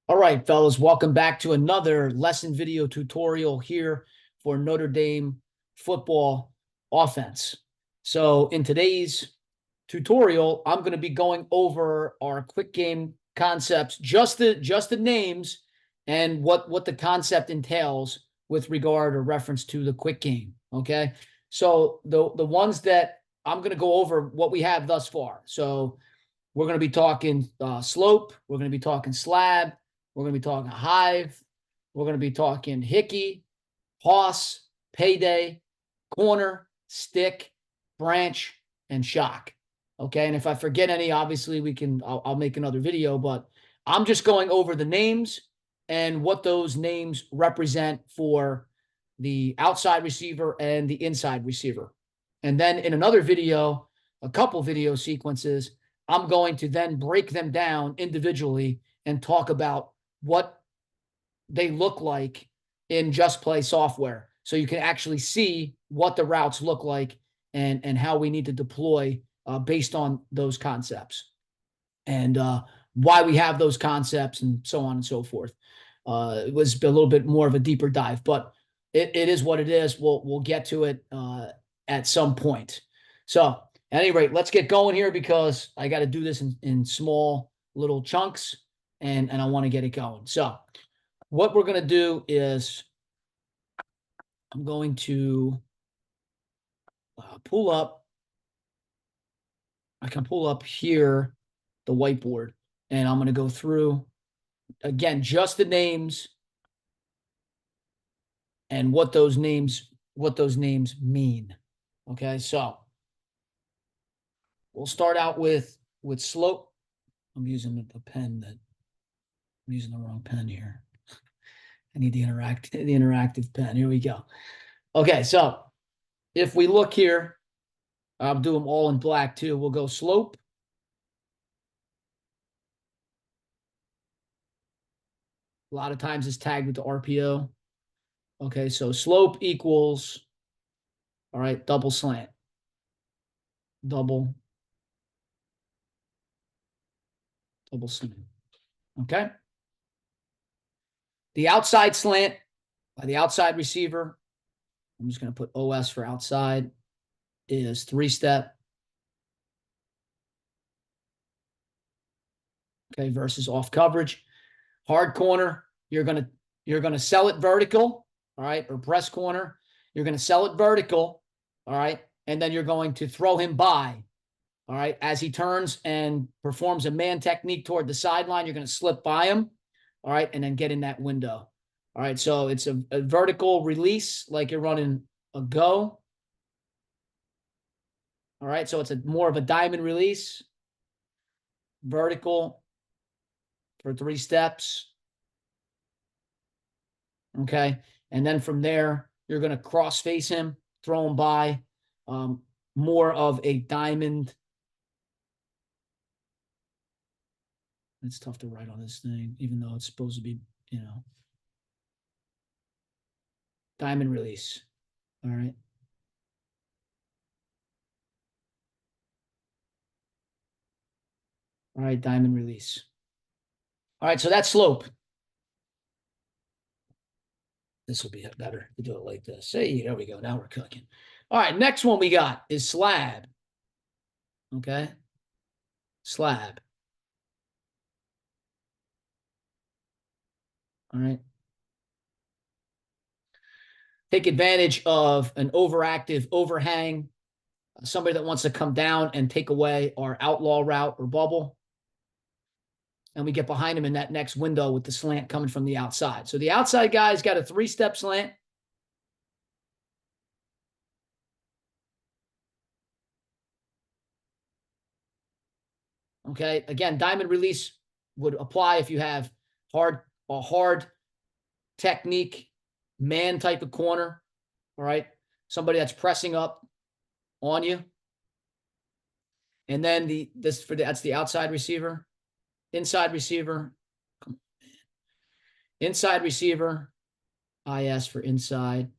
All right, fellas, welcome back to another lesson video tutorial here for Notre Dame football offense. So in today's tutorial, I'm going to be going over our quick game concepts, just the names and what the concept entails with regard or reference to the quick game. Okay. So the ones that I'm going to go over what we have thus far. So we're going to be talking slope. We're going to be talking slab. We're going to be talking hive. We're going to be talking hickey, hoss, payday, corner, stick, branch, and shock. Okay. And if I forget any, obviously I'll make another video, but I'm just going over the names and what those names represent for the outside receiver and the inside receiver. And then in another video, a couple video sequences, I'm going to then break them down individually and talk about what they look like in Just Play software. So you can actually see what the routes look like and how we need to deploy based on those concepts and why we have those concepts and so on and so forth. It was a little bit more of a deeper dive, but it is what it is. We'll get to it at some point. So at any rate, let's get going here because I got to do this in small little chunks and I want to get it going. So what we're going to do is I'm going to pull up. I can pull up here the whiteboard and I'm going to go through again just the names and what those names mean. Okay, so we'll start out with slope. I'm using the pen that I'm using the wrong pen here. I need the interactive pen. Here we go. Okay, so if we look here, I'll do them all in black too. We'll go slope. A lot of times it's tagged with the RPO. Okay, so slope equals, all right, double slant. Double slant. Okay. The outside slant by the outside receiver, I'm just going to put OS for outside, is 3-step. Okay, versus off coverage. Hard corner, you're going to sell it vertical, all right, or press corner. You're going to sell it vertical, all right, and then you're going to throw him by, all right, as he turns and performs a man technique toward the sideline. You're going to slip by him, all right, and then get in that window. All right, so it's a vertical release like you're running a go. All right, so it's more of a diamond release, vertical for 3 steps. Okay, and then from there, you're going to cross face him, throw him by, more of a diamond. It's tough to write on this thing, even though it's supposed to be, diamond release. All right. All right, diamond release. All right, so that's slope. This will be better to do it like this. Hey, there we go. Now we're cooking. All right, next one we got is slab. Okay. Slab. All right. Take advantage of an overactive overhang, somebody that wants to come down and take away our outlaw route or bubble. And we get behind him in that next window with the slant coming from the outside. So the outside guy's got a 3-step slant. Okay. Again, diamond release would apply if you have a hard technique, man type of corner. All right. Somebody that's pressing up on you. And then that's the outside receiver. Inside receiver. Inside receiver. IS for inside.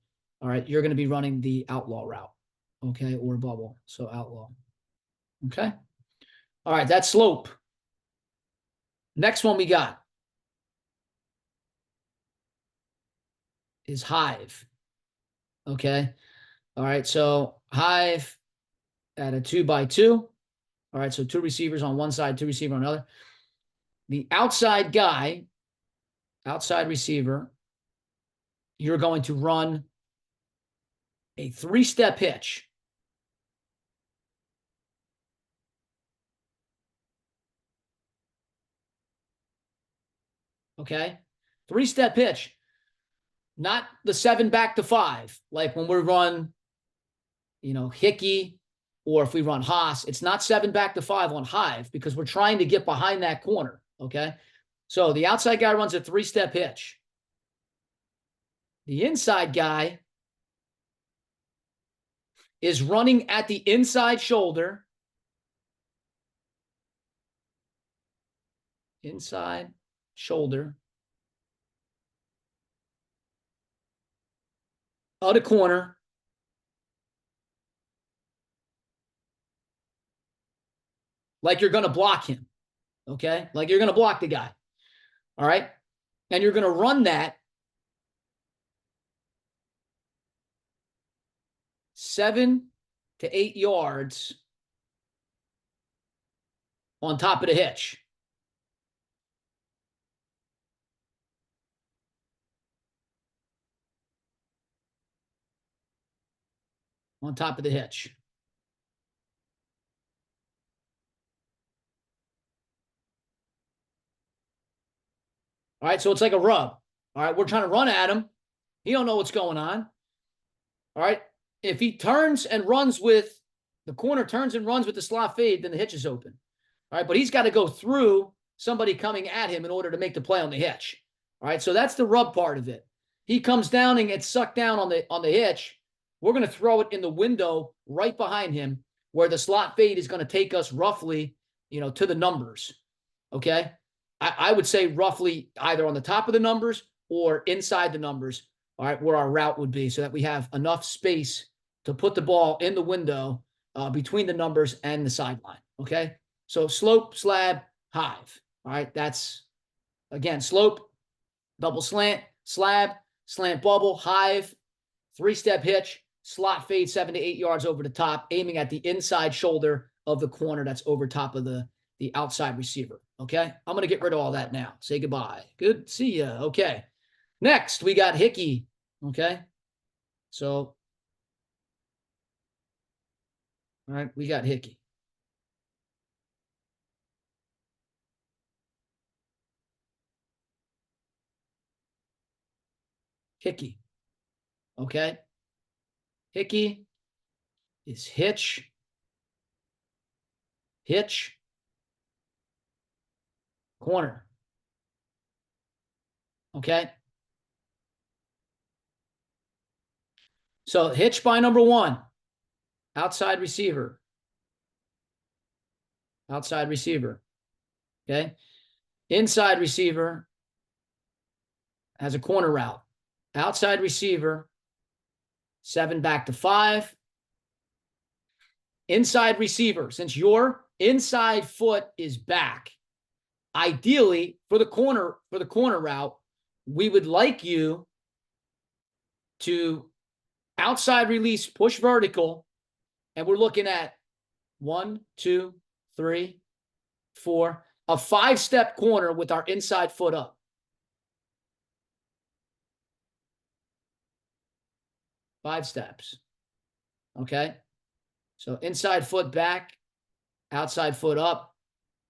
All right. You're going to be running the outlaw route. Okay. Or bubble. So outlaw. Okay. All right. That's slope. Next one we got is Hive. Okay. All right. So Hive at a 2x2. All right. So 2 receivers on one side, 2 receivers on the other. The outside guy, outside receiver, you're going to run a 3-step hitch. Okay. 3-step hitch. Not the 7 back to 5. Like when we run, Hickey, or if we run Haas, it's not 7 back to 5 on Hive because we're trying to get behind that corner. Okay. So the outside guy runs a 3-step hitch. The inside guy is running at the inside shoulder. Inside shoulder of the corner. Like you're going to block him. Okay. Like you're going to block the guy. All right. And you're going to run that 7 to 8 yards on top of the hitch. On top of the hitch. All right, so it's like a rub. All right, we're trying to run at him. He don't know what's going on. All right, if he turns and runs with the corner, turns and runs with the slot fade, then the hitch is open. All right, but he's got to go through somebody coming at him in order to make the play on the hitch. All right, so that's the rub part of it. He comes down and gets sucked down on the hitch. We're going to throw it in the window right behind him where the slot fade is going to take us roughly, to the numbers. Okay. I would say roughly either on the top of the numbers or inside the numbers, all right, where our route would be so that we have enough space to put the ball in the window between the numbers and the sideline. Okay. So slope, slab, Hive. All right. That's, again, slope, double slant, slab, slant bubble, Hive, 3-step hitch, slot fade 7 to 8 yards over the top, aiming at the inside shoulder of the corner that's over top of the outside receiver. Okay. I'm going to get rid of all that now. Say goodbye. Good. See ya. Okay. Next, we got Hickey. Okay. So, all right, we got Hickey. Hickey. Okay. Hickey is hitch, corner. Okay. So hitch by number 1, outside receiver. Outside receiver. Okay. Inside receiver has a corner route. Outside receiver, 7 back to 5. Inside receiver, since your inside foot is back, ideally for the corner route, we would like you to outside release, push vertical, and we're looking at 1, 2, 3, 4, a 5-step corner with our inside foot up. Five steps. Okay. So inside foot back, outside foot up.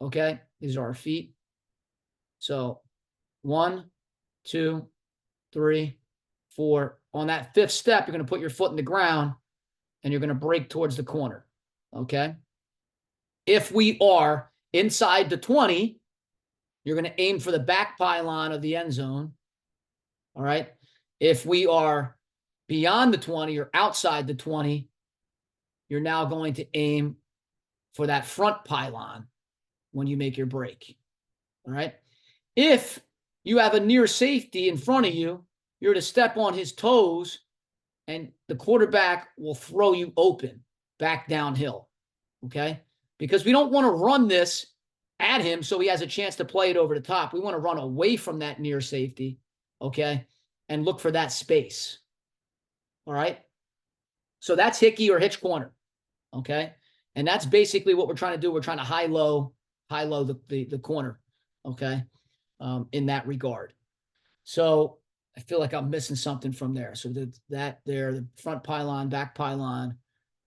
Okay. These are our feet. So 1, 2, 3, 4. On that 5th step, you're going to put your foot in the ground and you're going to break towards the corner. Okay. If we are inside the 20, you're going to aim for the back pylon of the end zone. All right. If we are beyond the 20 or outside the 20, you're now going to aim for that front pylon when you make your break. All right. If you have a near safety in front of you, you're to step on his toes and the quarterback will throw you open back downhill. Okay. Because we don't want to run this at him so he has a chance to play it over the top. We want to run away from that near safety. Okay. and look for that space. All right. So that's Hickey or hitch corner. Okay. And that's basically what we're trying to do. We're trying to high-low the corner. Okay. In that regard. So I feel like I'm missing something from there. So that there, the front pylon, back pylon.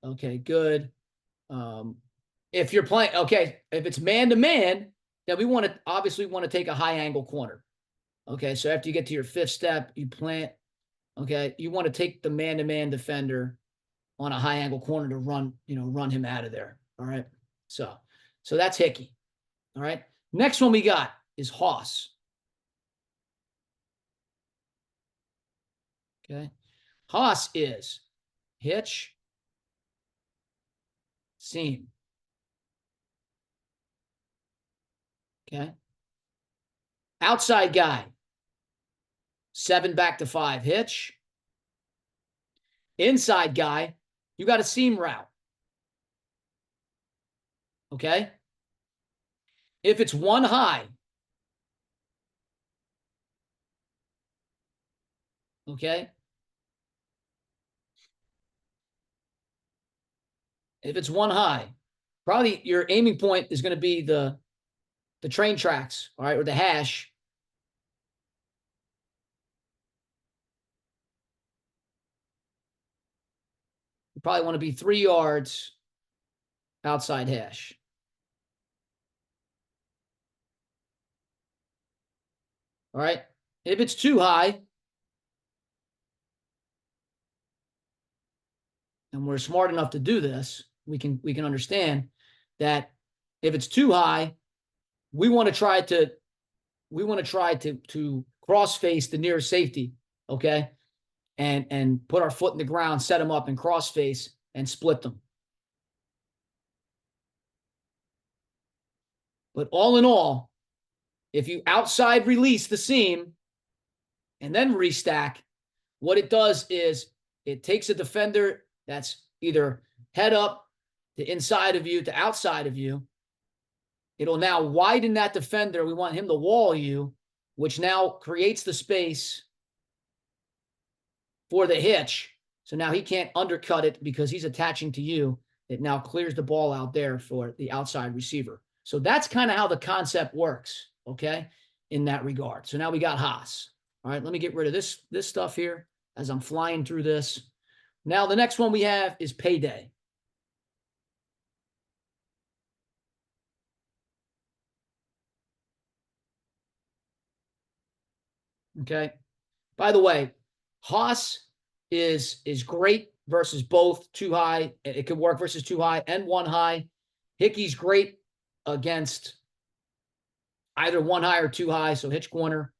Okay, good. If you're playing, okay, if it's man to man, then we obviously want to take a high angle corner. Okay, so after you get to your fifth step, you plant. Okay, you want to take the man to man defender on a high angle corner to run him out of there. All right, so that's Hickey. All right, next one we got is Hoss. Okay, Hoss is hitch, seam. Okay. Outside guy, 7 back to 5 hitch. Inside guy, you got a seam route. Okay. If it's 1 high, okay. If it's 1 high, probably your aiming point is going to be the train tracks, all right, or the hash. You probably want to be 3 yards outside hash. All right. If it's too high, and we're smart enough to do this, we can understand that if it's too high, we want to try to cross face the nearest safety, okay, and put our foot in the ground, set them up, and cross face and split them. But all in all, if you outside release the seam and then restack, what it does is it takes a defender that's either head up to inside of you to outside of you. It'll now widen that defender. We want him to wall you, which now creates the space for the hitch. So now he can't undercut it because he's attaching to you. It now clears the ball out there for the outside receiver. So that's kind of how the concept works, okay, in that regard. So now we got Hoss. All right, let me get rid of this stuff here as I'm flying through this. Now the next one we have is Payday. Okay. By the way, Hoss is great versus both too high. It could work versus too high and 1 high. Hickey's great against either 1 high or 2 high, so hitch corner.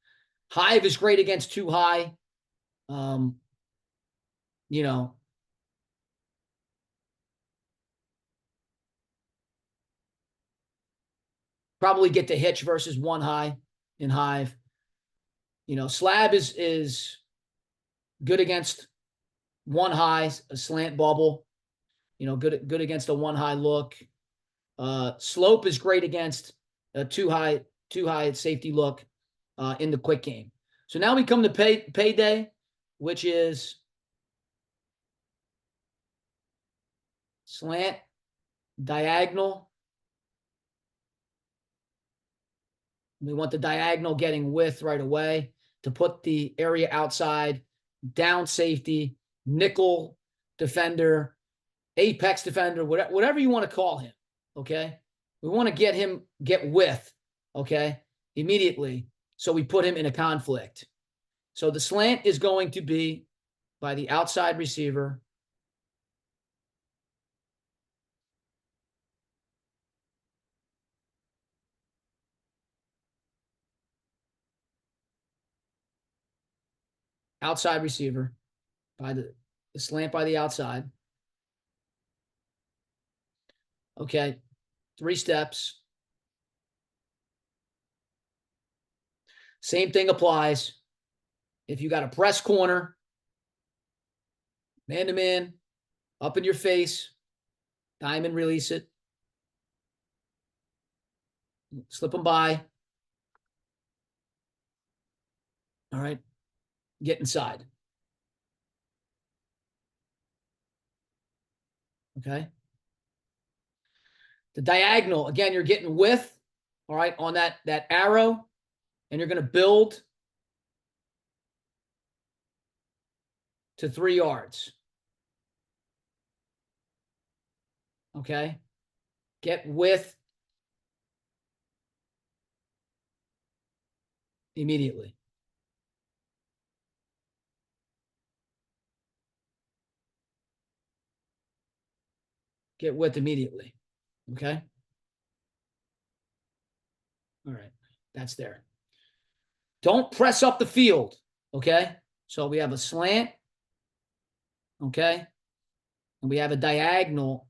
Hive is great against 2 high. You know, probably get the hitch versus 1 high in Hive. You know, Slab is good against 1 high, a slant bubble. You know, good against a 1 high look. Slope is great against a 2 high safety look in the quick game. So now we come to Payday, which is slant, diagonal. We want the diagonal getting width right away to put the area outside, down safety, nickel defender, apex defender, whatever you want to call him, okay? We want to get width, okay, immediately, so we put him in a conflict. So the slant is going to be by the outside receiver. Outside receiver by the slant by the outside. Okay, 3 steps. Same thing applies. If you got a press corner, man to man, up in your face, diamond release it. Slip them by. All right. get inside. Okay. The diagonal, again, you're getting width, all right, on that arrow, and you're going to build to 3 yards. Okay. Get width immediately. Get width immediately. Okay. All right. That's there. Don't press up the field. Okay. So we have a slant. Okay. And we have a diagonal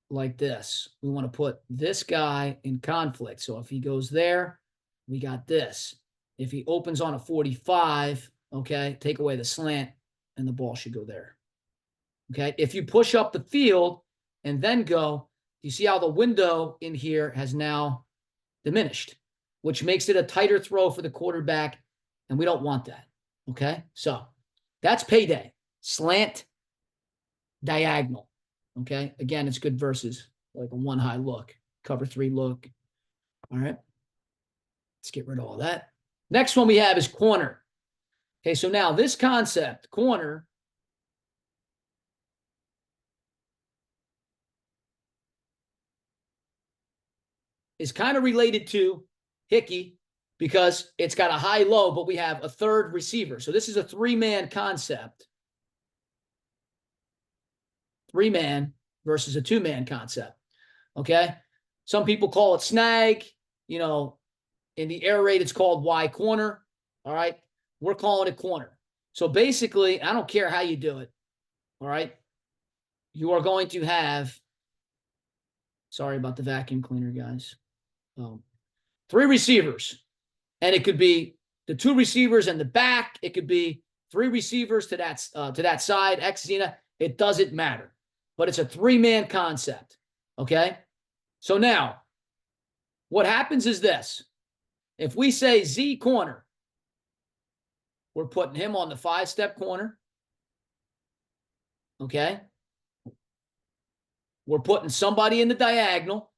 like this. We want to put this guy in conflict. So if he goes there, we got this. If he opens on a 45, okay, take away the slant and the ball should go there. Okay. If you push up the field and then go, you see how the window in here has now diminished, which makes it a tighter throw for the quarterback. And we don't want that. Okay. So that's payday. Slant, diagonal. Okay. Again, it's good versus like a 1 high look, cover 3 look. All right. Let's get rid of all that. Next one we have is corner. Okay. So now this concept, corner, is kind of related to Hickey because it's got a high low, but we have a third receiver. So this is a 3-man concept. 3-man versus a 2-man concept. Okay. Some people call it snag. You know, in the air raid, it's called Y corner. All right. We're calling it corner. So basically, I don't care how you do it. All right. You are going to have, sorry about the vacuum cleaner, guys. 3 receivers. And it could be the 2 receivers and the back. It could be 3 receivers to that side, X, Zena. It doesn't matter. But it's a 3-man concept. Okay. So now, what happens is this. If we say Z corner, we're putting him on the 5-step corner. Okay. We're putting somebody in the diagonal.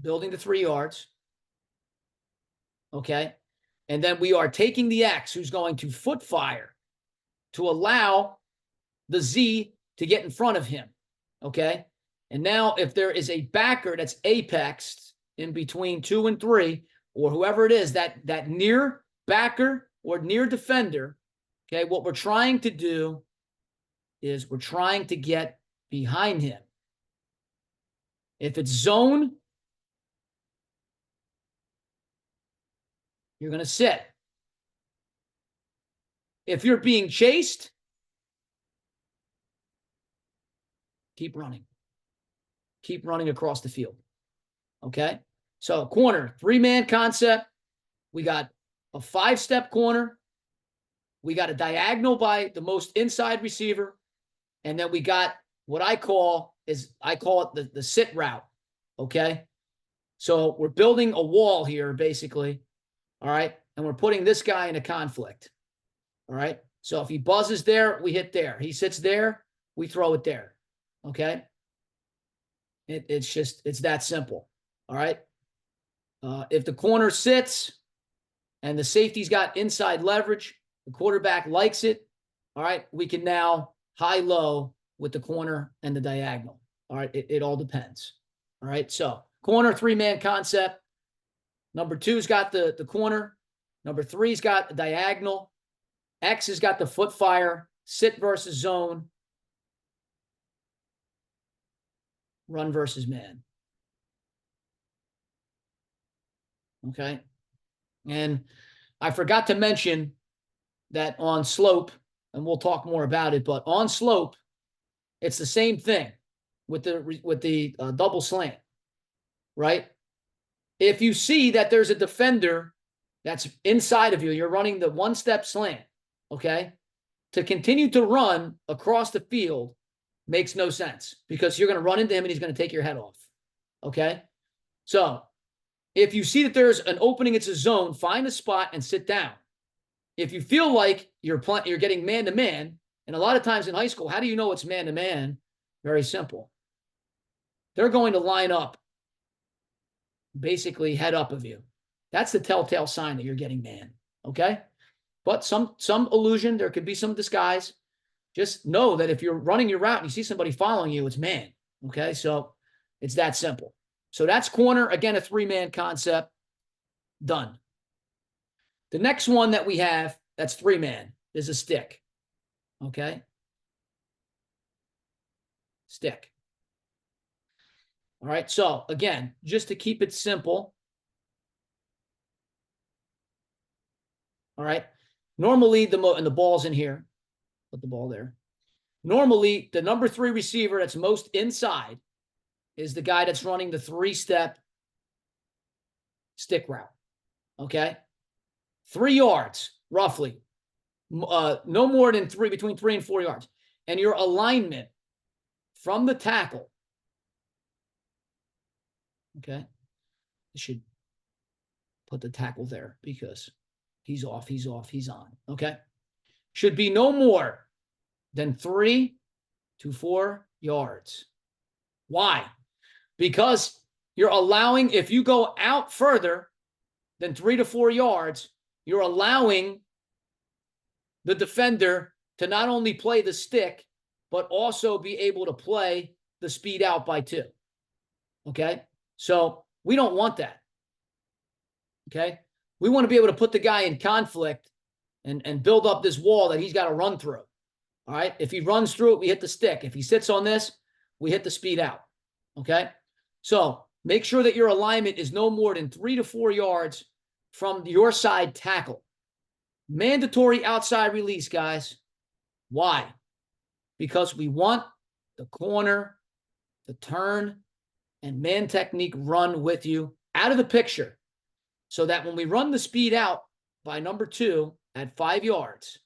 Building to 3 yards. Okay. And then we are taking the X who's going to foot fire to allow the Z to get in front of him. Okay. And now if there is a backer that's apexed in between 2 and 3, or whoever it is, that near backer or near defender, okay, what we're trying to do is we're trying to get behind him. If it's zone, you're going to sit. If you're being chased, keep running. Keep running across the field. Okay? So corner, 3-man concept. We got a 5-step corner. We got a diagonal by the most inside receiver. And then we got what I call it the sit route. Okay? So we're building a wall here, basically. All right. And we're putting this guy in a conflict. All right. So if he buzzes there, we hit there. He sits there, we throw it there. Okay. It's that simple. All right. If the corner sits and the safety's got inside leverage, the quarterback likes it. All right. We can now high-low with the corner and the diagonal. All right. It all depends. All right. So corner, 3-man concept. Number 2's got the corner. Number 3's got the diagonal. X has got the foot fire, sit versus zone, run versus man. Okay. And I forgot to mention that on slope, and we'll talk more about it, but on slope, it's the same thing with the double slant, right? If you see that there's a defender that's inside of you, you're running the 1-step slant, okay? To continue to run across the field makes no sense because you're going to run into him and he's going to take your head off, okay? So If you see that there's an opening, it's a zone, find a spot and sit down. If you feel like you're getting man-to-man, and a lot of times in high school, how do you know it's man-to-man? Very simple. They're going to line up basically head up of you. That's the telltale sign that you're getting man, okay? But some illusion, there could be some disguise. Just know that if you're running your route and you see somebody following you, it's man, okay? So it's that simple. So that's corner. Again, a three-man concept. Done. The next one that we have, that's three-man, is a stick, okay? Stick. All right, so again, just to keep it simple. All right, normally and the ball's in here. Put the ball there. Normally, the number 3 receiver that's most inside is the guy that's running the 3-step stick route, okay? 3 yards, roughly. No more than between 3 and 4 yards. And your alignment from the tackle, okay? I should put the tackle there because he's off, he's on, okay? Should be no more than 3 to 4 yards. Why? Because you're allowing, if you go out further than 3 to 4 yards, you're allowing the defender to not only play the stick, but also be able to play the speed out by 2. Okay? So we don't want that. Okay? We want to be able to put the guy in conflict and build up this wall that he's got to run through. All right? If he runs through it, we hit the stick. If he sits on this, we hit the speed out. Okay? So make sure that your alignment is no more than 3 to 4 yards from your side tackle. Mandatory outside release, guys. Why? Because we want the corner, the turn, and man technique run with you out of the picture so that when we run the speed out by number 2 at 5 yards,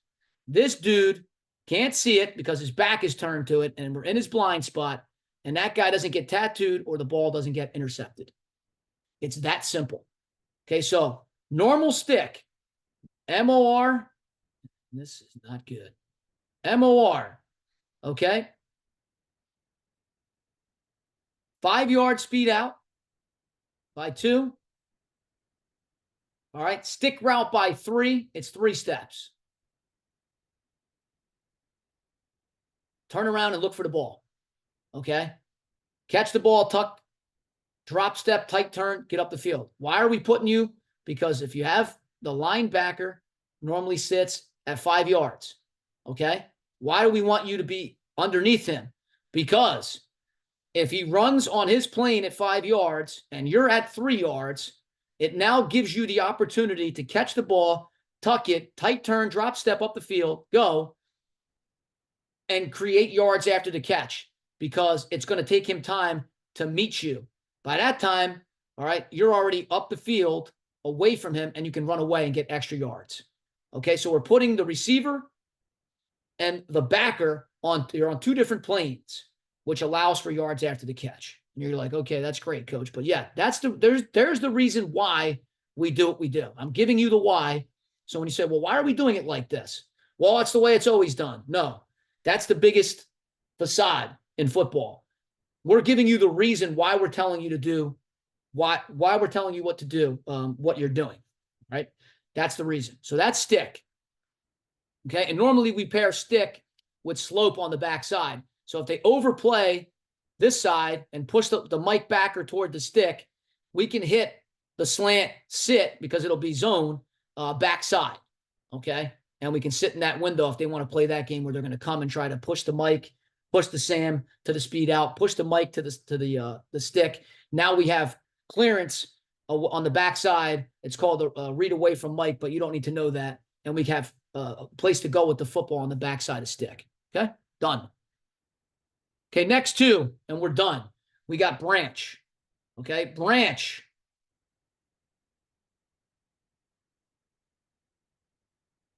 this dude can't see it because his back is turned to it and we're in his blind spot, and that guy doesn't get tattooed or the ball doesn't get intercepted. It's that simple. Okay, so normal stick, MOR, this is not good. MOR, okay? 5 yard speed out by 2. All right, stick route by 3. It's 3 steps. Turn around and look for the ball, okay? Catch the ball, tuck, drop step, tight turn, get up the field. Why are we putting you? Because if you have the linebacker normally sits at 5 yards, okay? Why do we want you to be underneath him? Because if he runs on his plane at 5 yards and you're at 3 yards, it now gives you the opportunity to catch the ball, tuck it, tight turn, drop step up the field, go, and create yards after the catch because it's going to take him time to meet you. By that time, all right, you're already up the field away from him and you can run away and get extra yards. Okay, so we're putting the receiver and the backer you're on 2 different planes, which allows for yards after the catch. And you're like, okay, that's great, coach. But yeah, there's the reason why we do what we do. I'm giving you the why. So when you say, well, why are we doing it like this? Well, it's the way it's always done. No, that's the biggest facade in football. We're giving you the reason why we're telling you to do, why we're telling you what to do, what you're doing, right? That's the reason. So that's stick. Okay, and normally we pair stick with slope on the backside. So if they overplay this side and push the Mike backer toward the stick, we can hit the slant sit because it'll be zone backside. Okay, and we can sit in that window if they want to play that game where they're going to come and try to push the Mike, push the Sam to the speed out, push the Mike to the stick. Now we have clearance on the backside. It's called a read away from Mike, but you don't need to know that. And we have a place to go with the football on the backside of stick. Okay, done. Okay, next 2, and we're done. We got branch. Okay, branch.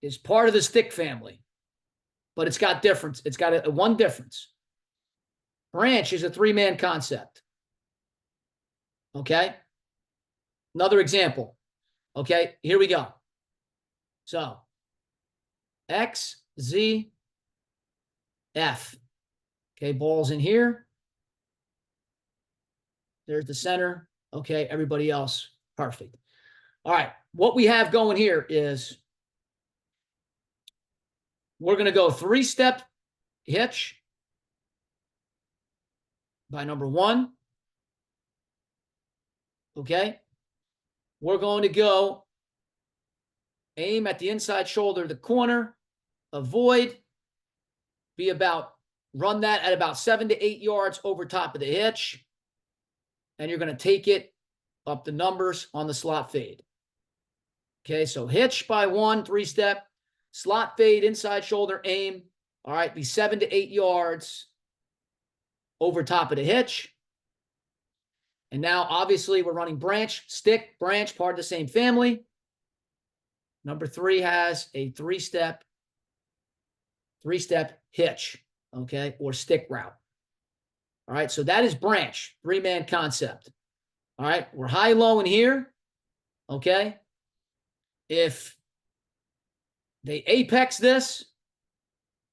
Is part of the stick family, but it's got difference. It's got one difference. Branch is a 3-man concept. Okay? Another example. Okay, here we go. So X, Z, F. Okay, ball's in here. There's the center. Okay, everybody else, perfect. All right, what we have going here is we're going to go 3-step hitch by number 1. Okay, we're going to go aim at the inside shoulder of the corner, avoid, run that at about 7 to 8 yards over top of the hitch. And you're going to take it up the numbers on the slot fade. Okay, so hitch by 1, 3-step, slot fade, inside shoulder, aim. All right, be 7 to 8 yards over top of the hitch. And now, obviously, we're running branch, stick, branch, part of the same family. Number 3 has a 3-step hitch, okay, or stick route. All right, so that is branch, 3-man concept. All right, we're high-low in here, okay? If they apex this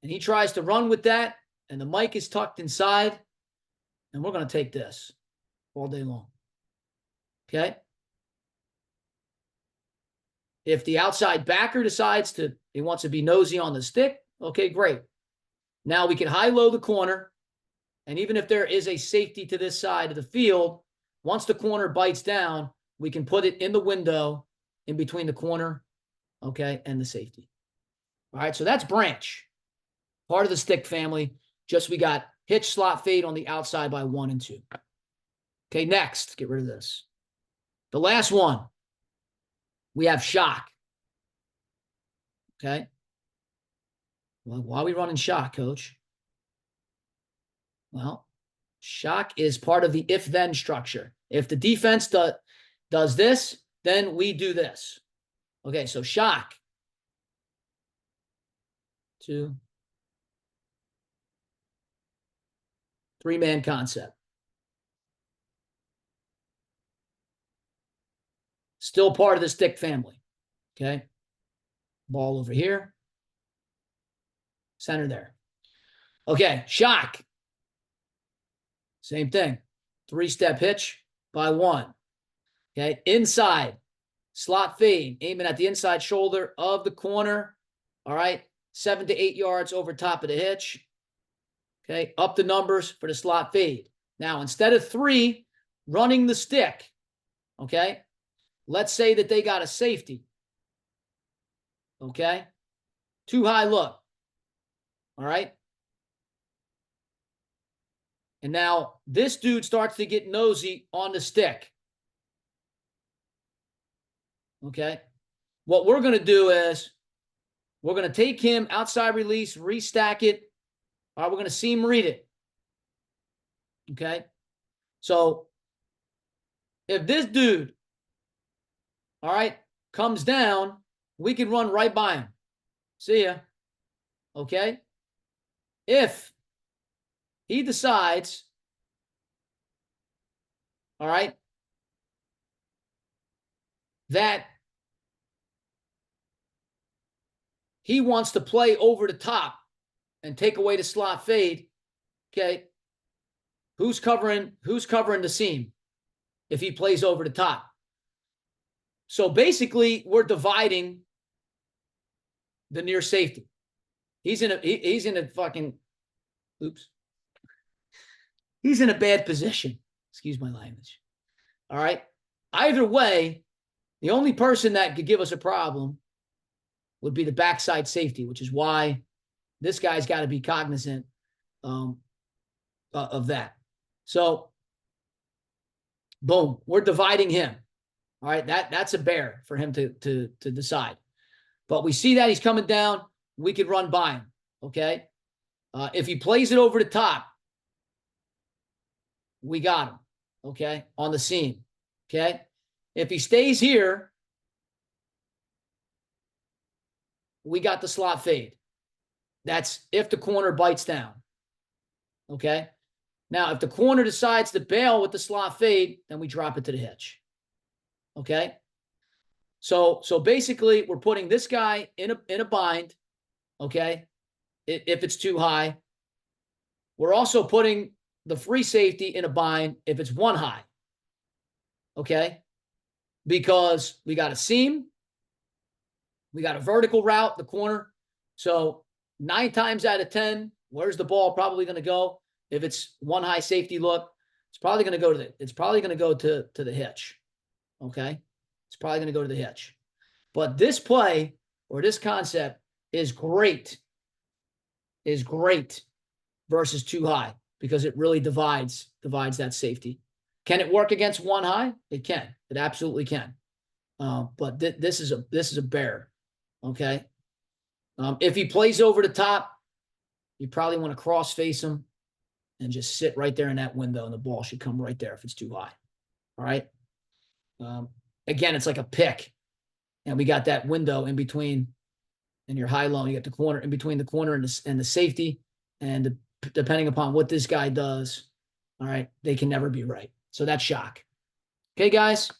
and he tries to run with that and the mic is tucked inside, and we're going to take this all day long, okay? If the outside backer decides he wants to be nosy on the stick, okay, great. Now we can high-low the corner, and even if there is a safety to this side of the field, once the corner bites down, we can put it in the window in between the corner, okay, and the safety. All right, so that's branch, part of the stick family. Just we got hitch, slot, fade on the outside by 1 and 2. Okay, next, get rid of this. The last one, we have shock. Okay. Well, why are we running shock, coach? Well, shock is part of the if-then structure. If the defense does this, then we do this. Okay, so shock. 2, 3-man concept. Still part of the stick family. Okay. Ball over here. Center there. Okay, shock. Same thing. 3-step hitch by 1. Okay, inside. Slot fade. Aiming at the inside shoulder of the corner. All right. 7 to 8 yards over top of the hitch. Okay, up the numbers for the slot fade. Now, instead of 3 running the stick, okay, let's say that they got a safety. Okay, too high look. All right. And now this dude starts to get nosy on the stick. Okay. What we're going to do is we're going to take him outside release, restack it. All right, we're going to seam read it. Okay. So if this dude, all right, comes down, we can run right by him. See ya. Okay. If he decides, all right, that he wants to play over the top and take away the slot fade, okay, who's covering the seam if he plays over the top? So basically, we're dividing the near safety. He's in a fucking, oops. He's in a bad position. Excuse my language. All right. Either way, the only person that could give us a problem would be the backside safety, which is why this guy's got to be cognizant of that. So, boom, we're dividing him. All right, that's a bear for him to decide. But we see that he's coming down. We could run by him. Okay. If he plays it over the top, we got him. Okay, on the seam. Okay. If he stays here, we got the slot fade. That's if the corner bites down. Okay. Now, if the corner decides to bail with the slot fade, then we drop it to the hitch. Okay. So basically we're putting this guy in a bind. Okay. If it's too high. We're also putting the free safety in a bind if it's one high. Okay. Because we got a seam. We got a vertical route, the corner. So 9 times out of 10, where's the ball probably going to go? If it's one high safety look, it's probably going to go to the hitch. Okay. It's probably going to go to the hitch. But this play or this concept is great versus too high because it really divides that safety. Can it work against one high? It can. It absolutely can. But this is a bear. Okay. If he plays over the top, you probably want to cross face him and just sit right there in that window, and the ball should come right there if it's too high. All right. Again, it's like a pick, and we got that window in between, and your high low. You got the corner in between the corner and the safety, and depending upon what this guy does, all right, they can never be right. So that's shock. Okay, guys,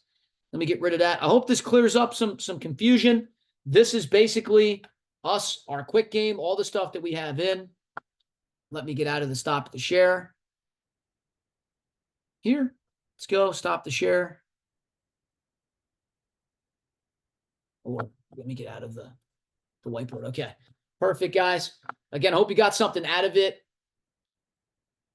let me get rid of that. I hope this clears up some confusion. This is basically us, our quick game, all the stuff that we have in. Let me get out of the stop the share. Here, let's go stop the share. Or let me get out of the whiteboard. Okay, perfect, guys. Again, I hope you got something out of it.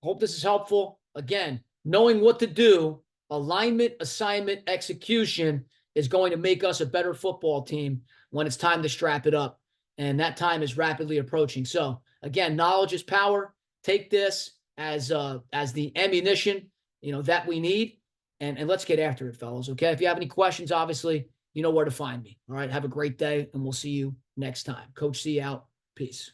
Hope this is helpful. Again, knowing what to do, alignment, assignment, execution is going to make us a better football team when it's time to strap it up. And that time is rapidly approaching. So again, knowledge is power. Take this as the ammunition, that we need. And let's get after it, fellas. Okay. If you have any questions, obviously, you know where to find me. All right. Have a great day, and we'll see you next time. Coach C out. Peace.